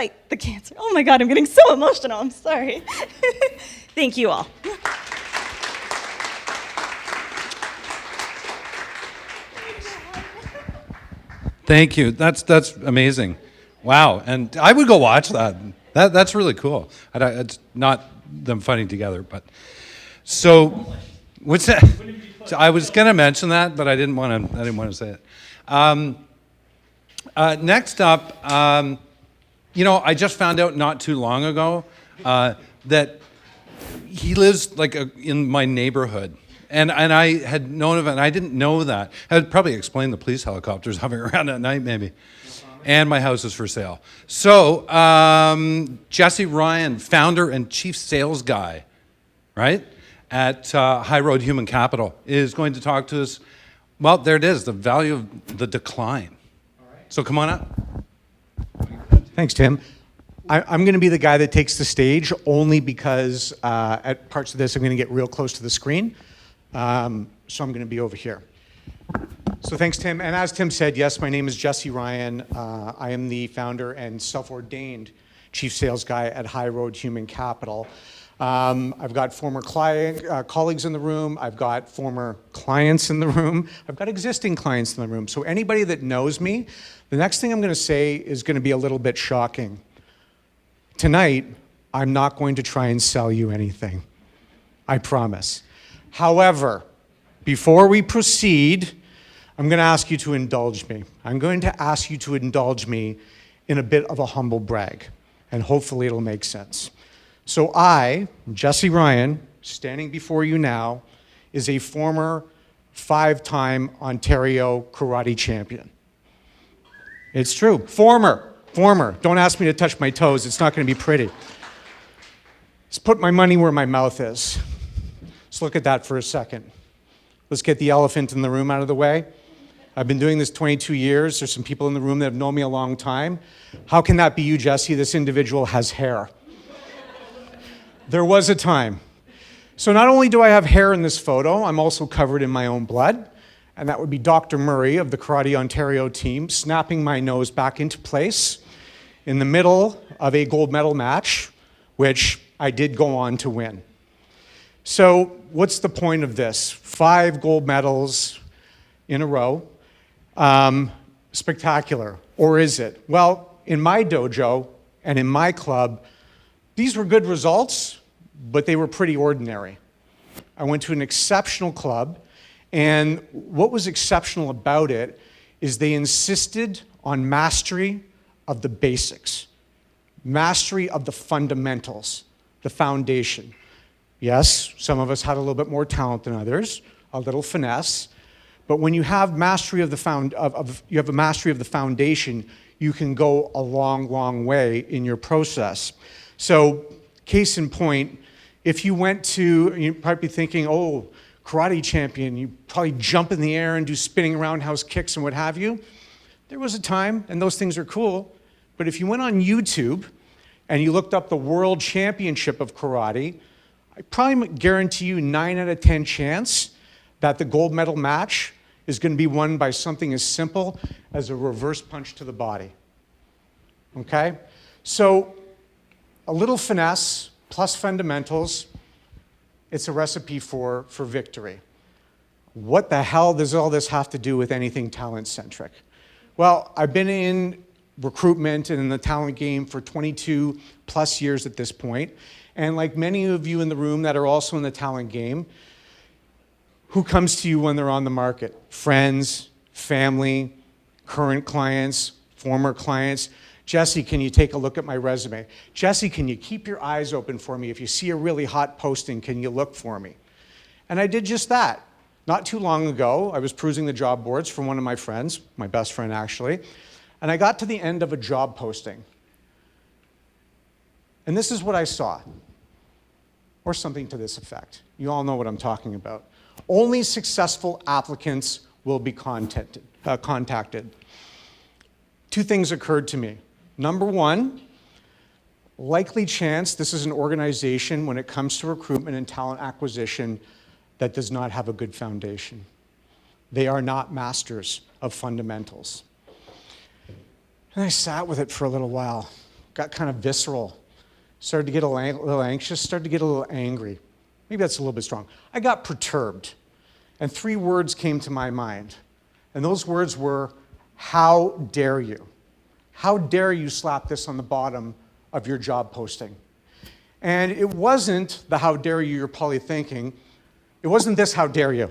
fight the cancer. Oh my God, I'm getting so emotional. I'm sorry. Thank you all. Thank you. That's amazing. Wow. And I would go watch that. That's really cool. It's not them fighting together, but so what's that? So I was going to mention that, but I didn't want to say it. Next up, I just found out not too long ago that he lives like in my neighborhood. And I had known of it, and I didn't know that. I'd probably explain the police helicopters hovering around at night, maybe. And my house is for sale. So, Jesse Ryan, founder and chief sales guy, right, at High Road Human Capital, is going to talk to us. Well, there it is, the value of the decline. All right. So come on up. Thanks, Tim. I'm going to be the guy that takes the stage only because at parts of this I'm going to get real close to the screen. So I'm going to be over here. So thanks, Tim. And as Tim said, yes, my name is Jesse Ryan. I am the founder and self-ordained chief sales guy at High Road Human Capital. I've got former colleagues in the room. I've got former clients in the room. I've got existing clients in the room. So anybody that knows me, the next thing I'm going to say is going to be a little bit shocking. Tonight, I'm not going to try and sell you anything. I promise. However, before we proceed, I'm going to ask you to indulge me. I'm going to ask you to indulge me in a bit of a humble brag, and hopefully it'll make sense. So I, Jesse Ryan, standing before you now, is a former 5-time Ontario karate champion. It's true. Former. Don't ask me to touch my toes. It's not going to be pretty. Let's put my money where my mouth is. Let's look at that for a second. Let's get the elephant in the room out of the way. I've been doing this 22 years. There's some people in the room that have known me a long time. How can that be you, Jesse? This individual has hair. There was a time. So not only do I have hair in this photo, I'm also covered in my own blood. And that would be Dr. Murray of the Karate Ontario team snapping my nose back into place in the middle of a gold medal match, which I did go on to win. So what's the point of this? 5 gold medals in a row. Spectacular. Or is it? Well, in my dojo and in my club, these were good results, but they were pretty ordinary. I went to an exceptional club, and what was exceptional about it is they insisted on mastery of the basics, mastery of the fundamentals, the foundation. Yes, some of us had a little bit more talent than others, a little finesse, but when you have mastery of the mastery of the foundation, you can go a long, long way in your process. So, case in point, if you went to, you'd probably be thinking, oh, karate champion, you probably jump in the air and do spinning roundhouse kicks and what have you. There was a time, and those things are cool, but if you went on YouTube and you looked up the World Championship of Karate, I probably guarantee you 9 out of 10 chance that the gold medal match is going to be won by something as simple as a reverse punch to the body. Okay? So, a little finesse plus fundamentals, it's a recipe for victory. What the hell does all this have to do with anything talent-centric? Well, I've been in recruitment and in the talent game for 22 plus years at this point. And like many of you in the room that are also in the talent game, who comes to you when they're on the market? Friends, family, current clients, former clients. Jesse, can you take a look at my resume? Jesse, can you keep your eyes open for me? If you see a really hot posting, can you look for me? And I did just that. Not too long ago, I was perusing the job boards for one of my friends, my best friend actually, and I got to the end of a job posting. And this is what I saw, or something to this effect. You all know what I'm talking about. Only successful applicants will be contacted. 2 things occurred to me. Number 1, likely chance this is an organization when it comes to recruitment and talent acquisition that does not have a good foundation. They are not masters of fundamentals. And I sat with it for a little while. got kind of visceral, started to get a little anxious, started to get a little angry. Maybe that's a little bit strong. I got perturbed, and 3 words came to my mind. And those words were, how dare you? How dare you slap this on the bottom of your job posting? And it wasn't the how dare you you're probably thinking. It wasn't this how dare you.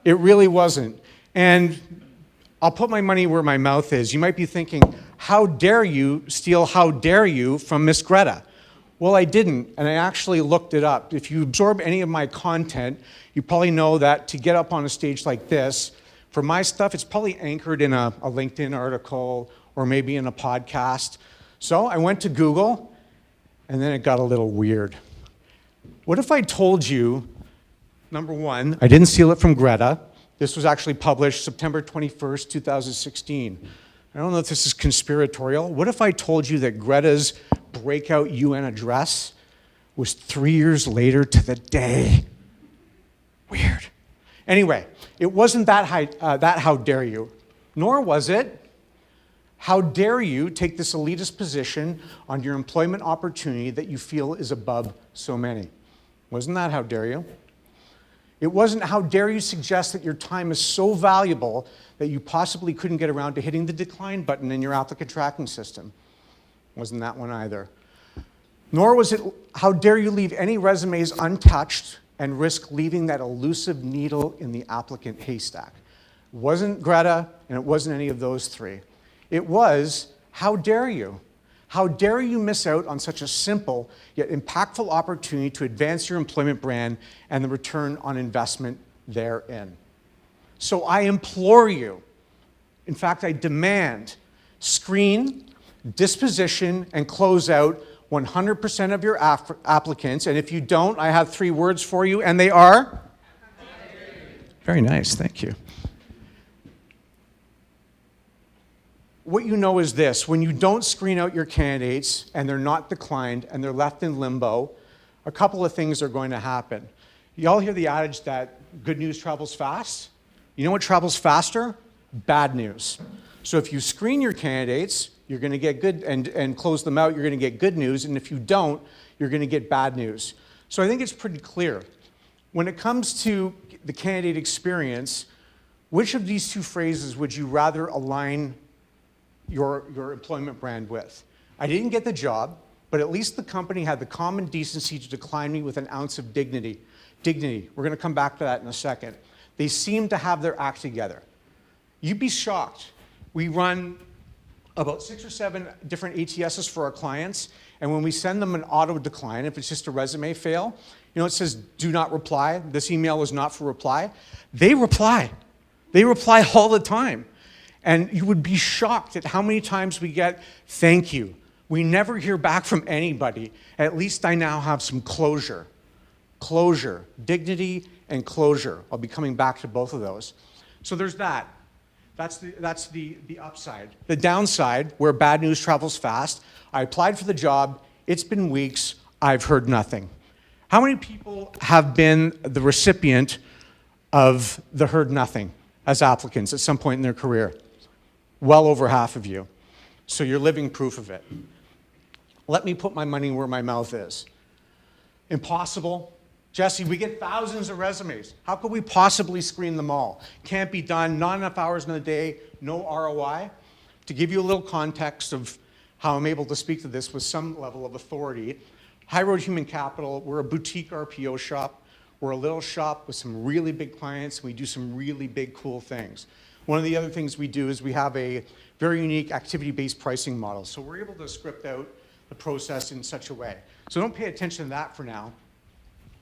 It really wasn't. And I'll put my money where my mouth is. You might be thinking, how dare you steal how dare you from Miss Greta? Well, I didn't, and I actually looked it up. If you absorb any of my content, you probably know that to get up on a stage like this, for my stuff, it's probably anchored in a LinkedIn article or maybe in a podcast. So I went to Google, and then it got a little weird. What if I told you, number one, I didn't steal it from Greta. This was actually published September 21st, 2016. I don't know if this is conspiratorial. What if I told you that Greta's breakout UN address was 3 years later to the day? Weird. Anyway, it wasn't that how dare you, nor was it how dare you take this elitist position on your employment opportunity that you feel is above so many. Wasn't that how dare you? It wasn't how dare you suggest that your time is so valuable that you possibly couldn't get around to hitting the decline button in your applicant tracking system. Wasn't that one either. Nor was it how dare you leave any resumes untouched and risk leaving that elusive needle in the applicant haystack. It wasn't Greta, and it wasn't any of those 3. It was, how dare you? How dare you miss out on such a simple yet impactful opportunity to advance your employment brand and the return on investment therein? So I implore you, in fact, I demand, screen, disposition, and close out 100% of your applicants. And if you don't, I have 3 words for you, and they are? Very nice, thank you. What you know is this: when you don't screen out your candidates and they're not declined and they're left in limbo, a couple of things are going to happen. You all hear the adage that good news travels fast? You know what travels faster? Bad news. So if you screen your candidates, you're going to get good, and close them out, you're going to get good news, and if you don't, you're going to get bad news. So I think it's pretty clear. When it comes to the candidate experience, which of these 2 phrases would you rather align your employment brand with? I didn't get the job, but at least the company had the common decency to decline me with an ounce of dignity. We're going to come back to that in a second. They seem to have their act together. You'd be shocked. We run about 6 or 7 different ATSs for our clients, and when we send them an auto decline, if it's just a resume fail, you know, it says do not reply, this email is not for reply. They reply. They reply all the time. And you would be shocked at how many times we get thank you. We never hear back from anybody. At least I now have some closure. Closure, dignity and closure. I'll be coming back to both of those. So there's that. That's the upside. The downside, where bad news travels fast, I applied for the job, it's been weeks, I've heard nothing. How many people have been the recipient of the heard nothing as applicants at some point in their career? Well over half of you. So you're living proof of it. Let me put my money where my mouth is. Impossible? Jesse, we get thousands of resumes. How could we possibly screen them all? Can't be done, not enough hours in the day, no ROI. To give you a little context of how I'm able to speak to this with some level of authority, High Road Human Capital, we're a boutique RPO shop. We're a little shop with some really big clients, and we do some really big, cool things. One of the other things we do is we have a very unique activity-based pricing model. So we're able to script out the process in such a way. So don't pay attention to that for now.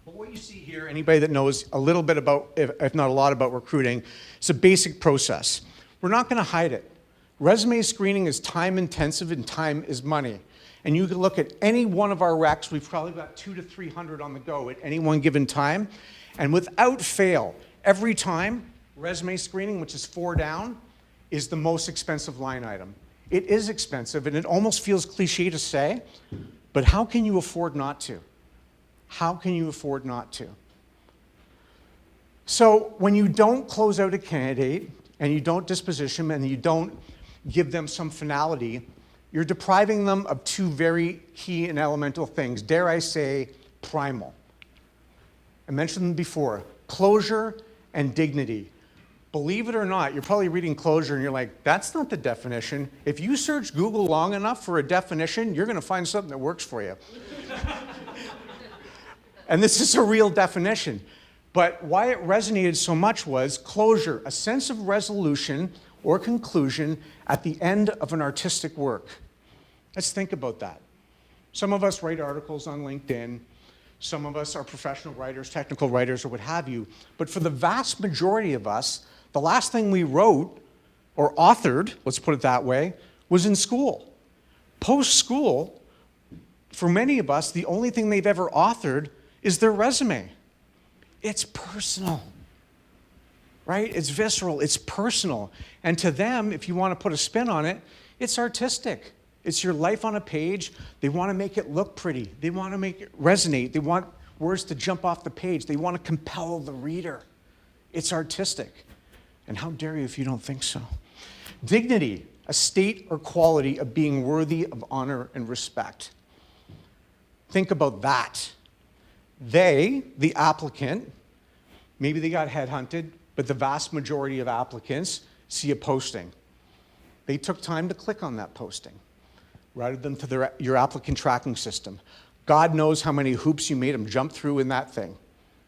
But what you see here, anybody that knows a little bit about, if not a lot about recruiting, it's a basic process. We're not going to hide it. Resume screening is time intensive and time is money. And you can look at any one of our recs, we've probably got 200 to 300 on the go at any one given time. And without fail, every time, resume screening, which is 4 down, is the most expensive line item. It is expensive, and it almost feels cliche to say, but how can you afford not to? How can you afford not to? So when you don't close out a candidate, and you don't disposition them, and you don't give them some finality, you're depriving them of two very key and elemental things, dare I say, primal. I mentioned them before, closure and dignity. Believe it or not, you're probably reading closure and you're like, that's not the definition. If you search Google long enough for a definition, you're going to find something that works for you. And this is a real definition. But why it resonated so much was closure, a sense of resolution or conclusion at the end of an artistic work. Let's think about that. Some of us write articles on LinkedIn. Some of us are professional writers, technical writers, or what have you. But for the vast majority of us, the last thing we wrote or authored, let's put it that way, was in school. Post-school, for many of us, the only thing they've ever authored is their resume. It's personal, right? It's visceral, it's personal. And to them, if you want to put a spin on it, it's artistic. It's your life on a page. They want to make it look pretty. They want to make it resonate. They want words to jump off the page. They want to compel the reader. It's artistic. And how dare you if you don't think so? Dignity, a state or quality of being worthy of honor and respect. Think about that. They, the applicant, maybe they got headhunted, but the vast majority of applicants see a posting. They took time to click on that posting, routed them to your applicant tracking system. God knows how many hoops you made them jump through in that thing,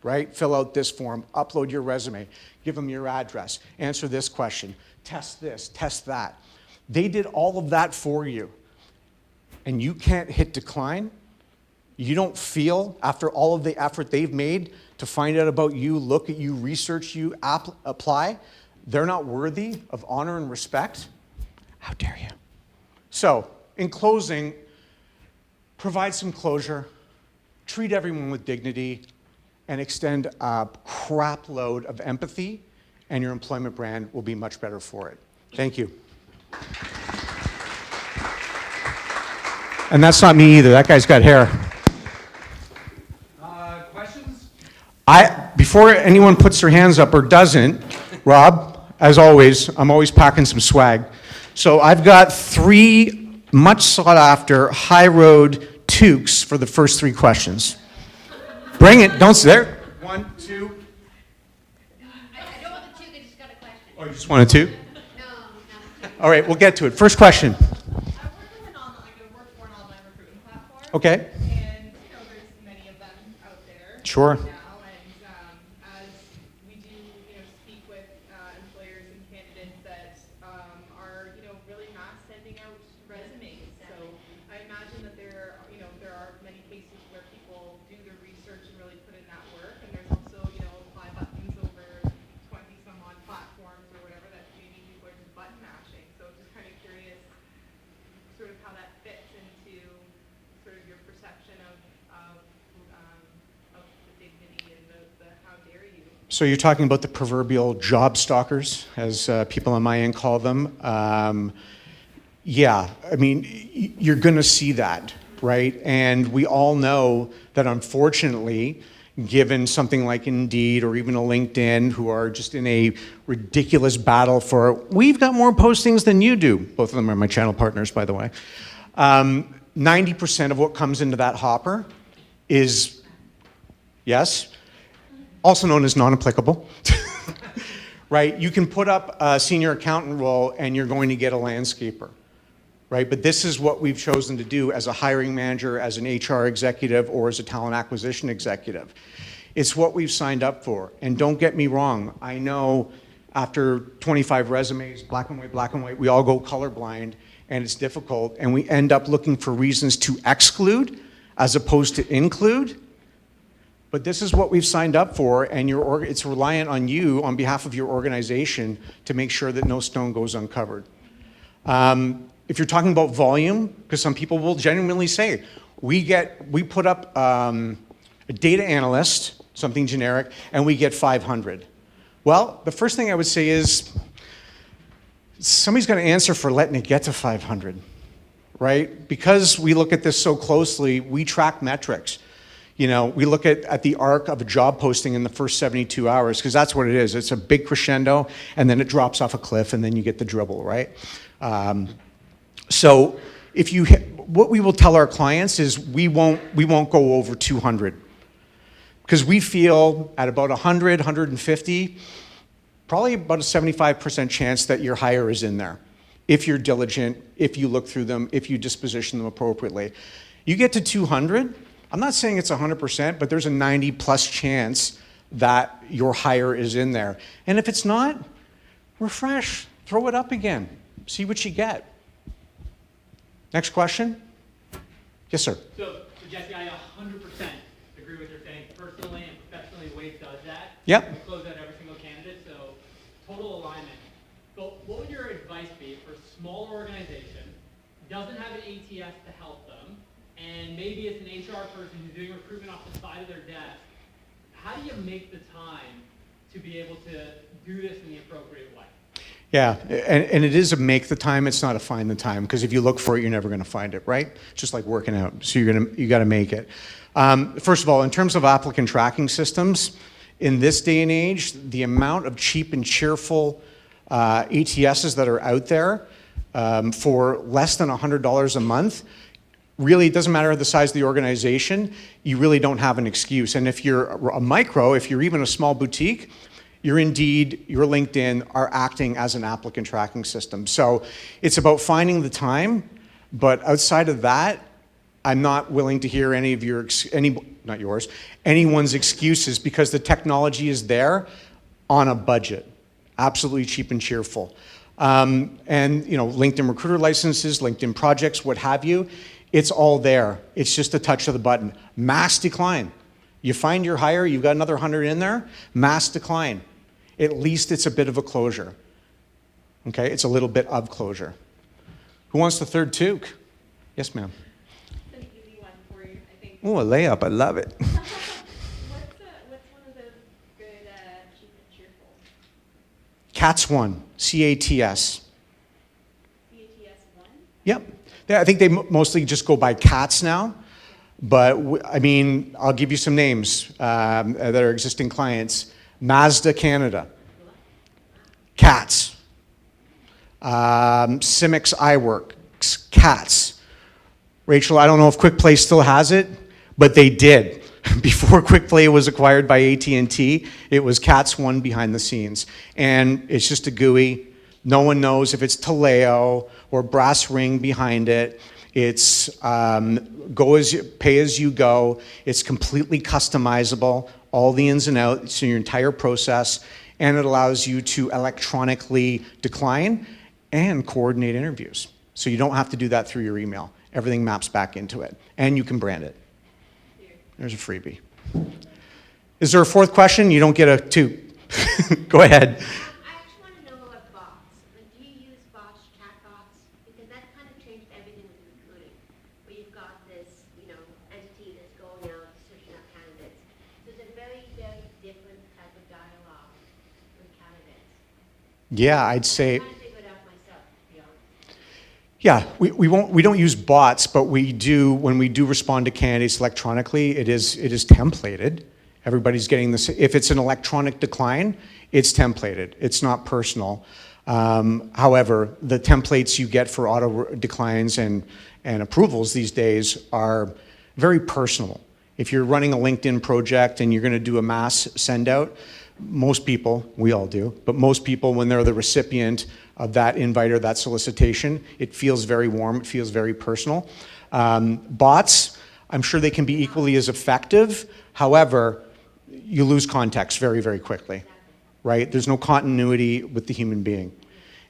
right? Fill out this form, upload your resume, give them your address, answer this question, test this, test that. They did all of that for you, and you can't hit decline. You don't feel, after all of the effort they've made to find out about you, look at you, research you, apply, they're not worthy of honor and respect? How dare you? So, in closing, provide some closure, treat everyone with dignity, and extend a crap load of empathy, and your employment brand will be much better for it. Thank you. And that's not me either. That guy's got hair. Questions? Before anyone puts their hands up or doesn't, Rob, as always, I'm always packing some swag. So I've got 3 much sought after high road toques for the first 3 questions. Bring it, don't sit there. 1, 2. I don't want the toque, I just got a question. Oh, you just wanted 2? No. All right, we'll get to it. First question. I work for an online recruiting platform. Okay. And, there's many of them out there. Sure. Now, and as we do, speak with employers and candidates that are, really mass sending out resumes. So I imagine that there are many cases where people do their research and really put in that work. And there's also, apply buttons over 20 some odd platforms or whatever that maybe people are just button mashing. So just kind of curious sort of how that fits into sort of your perception of the dignity and the how dare you. So you're talking about the proverbial job stalkers, as people on my end call them. Yeah, I mean, you're going to see that, right? And we all know that unfortunately, given something like Indeed or even a LinkedIn, who are just in a ridiculous battle for, we've got more postings than you do. Both of them are my channel partners, by the way. 90% of what comes into that hopper is, yes, also known as non-applicable, right? You can put up a senior accountant role and you're going to get a landscaper, right? But this is what we've chosen to do as a hiring manager, as an HR executive, or as a talent acquisition executive. It's what we've signed up for. And don't get me wrong, I know after 25 resumes, black and white, we all go colorblind, and it's difficult, and we end up looking for reasons to exclude as opposed to include. But this is what we've signed up for, and it's reliant on you, on behalf of your organization, to make sure that no stone goes uncovered. If you're talking about volume, because some people will genuinely say, we put up a data analyst, something generic, and we get 500. Well, the first thing I would say is, somebody's going to answer for letting it get to 500, right? Because we look at this so closely, we track metrics. We look at the arc of a job posting in the first 72 hours, because that's what it is. It's a big crescendo, and then it drops off a cliff, and then you get the dribble, right? So what we will tell our clients is we won't go over 200. Because we feel at about 100, 150, probably about a 75% chance that your hire is in there. If you're diligent, if you look through them, if you disposition them appropriately. You get to 200, I'm not saying it's 100%, but there's a 90+ chance that your hire is in there. And if it's not, refresh, throw it up again, see what you get. Next question? Yes, sir. So Jesse, I 100% agree with your saying. Personally and professionally, Wave does that. Yep. We close out every single candidate, so total alignment. But what would your advice be for a smaller organization, doesn't have an ATS to help them, and maybe it's an HR person who's doing recruitment off the side of their desk? How do you make the time to be able to do this in the appropriate way? Yeah, and it is a make the time, it's not a find the time, because if you look for it, you're never going to find it, right? Just like working out, so you got to make it. First of all, in terms of applicant tracking systems, in this day and age, the amount of cheap and cheerful ATSs that are out there for less than $100 a month, really, it doesn't matter the size of the organization, you really don't have an excuse. And if you're a micro, if you're even a small boutique, your Indeed, your LinkedIn are acting as an applicant tracking system. So it's about finding the time, but outside of that, I'm not willing to hear any of anyone's excuses, because the technology is there on a budget, absolutely cheap and cheerful. And LinkedIn recruiter licenses, LinkedIn projects, what have you, it's all there. It's just a touch of the button. Mass decline. You find your hire, you've got another 100 in there, mass decline. At least it's a bit of a closure. Okay, it's a little bit of closure. Who wants the third toque? Yes, ma'am. An easy one for you, I think. Oh, a layup, I love it. What's one of those good, cheap and cheerful? CATS 1, C-A-T-S. CATS 1? Yep. Yeah, I think they mostly just go by CATS now. But I mean, I'll give you some names that are existing clients. Mazda Canada, CATS, Cimix iWork, CATS. Rachel, I don't know if QuickPlay still has it, but they did. Before QuickPlay was acquired by AT&T, it was CATS 1 behind the scenes. And it's just a GUI. No one knows if it's Taleo or brass ring behind it. It's pay as you go. It's completely customizable, all the ins and outs, so your entire process, and it allows you to electronically decline and coordinate interviews. So you don't have to do that through your email. Everything maps back into it, and you can brand it. There's a freebie. Is there a fourth question? You don't get a two. Go ahead. I actually want to know about bots. Do you use bots, chatbots? Because that kind of changed everything with recruiting, where you've got this, entity that's going out searching out candidates. So it's a very, very different type of dialogue with candidates. Yeah, I'd say. I'm trying to figure it out myself, to be honest. Yeah, we don't use bots, but we do, when we do respond to candidates electronically, it is templated. Everybody's getting this. If it's an electronic decline, it's templated. It's not personal. However, the templates you get for auto declines and approvals these days are very personal. If you're running a LinkedIn project and you're going to do a mass send out, most people, we all do, but most people, when they're the recipient of that invite or that solicitation, it feels very warm, it feels very personal. Bots, I'm sure they can be equally as effective. However, you lose context very, very quickly, right? There's no continuity with the human being.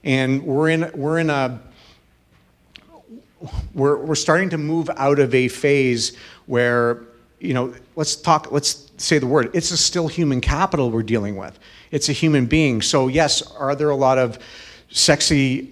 And we're starting to move out of a phase where, let's say the word, it's a still human capital we're dealing with. It's a human being. So yes, are there a lot of sexy